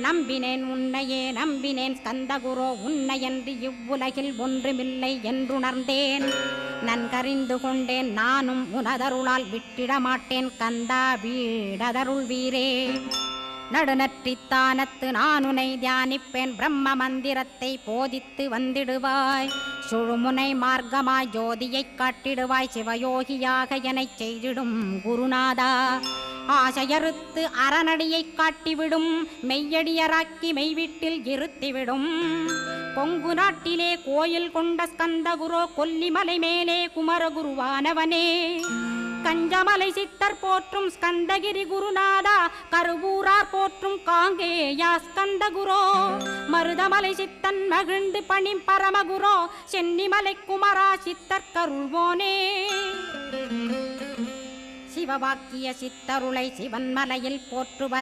நம்பினேன் உன்னையே நம்பினேன் ஸ்கந்தகுரோ உன்னையன்றி இவ்வுலகில் ஒன்றுமில்லை என்றுணர்ந்தேன். நன்கறிந்து கொண்டேன் நானும் உனதருளால் விட்டிட மாட்டேன் கந்தா வீடதருள் வீரே. நடுநற்றித்தானத்து நான் உனை தியானிப்பேன் பிரம்ம மந்திரத்தை போதித்து வந்திடுவாய். சுழுமுனை மார்க்கமாய் ஜோதியைக் காட்டிடுவாய் சிவயோகியாக எனச் செய்திடும் குருநாதா. ஆசையறுத்து அறநடியைக் காட்டிவிடும் மெய்யடியராக்கி மெய்வீட்டில் இருத்திவிடும். கொங்கு நாட்டிலே கோயில் கொண்ட ஸ்கந்தகுரோ கொல்லிமலை மேலே குமரகுருவானவனே. கஞ்சமலை சித்தர் போற்றும் ஸ்கந்தகிரி குருநாதா கருவூரார் போற்றும் காங்கேயா ஸ்கந்தகுரோ. மருதமலை சித்தன் மகிழ்ந்து பணி பரமகுரோ சென்னிமலை குமரா சித்தர் கருள்வோனே. சிவவாக்கிய சித்தருளை சிவன்மலையில் போற்றுவர்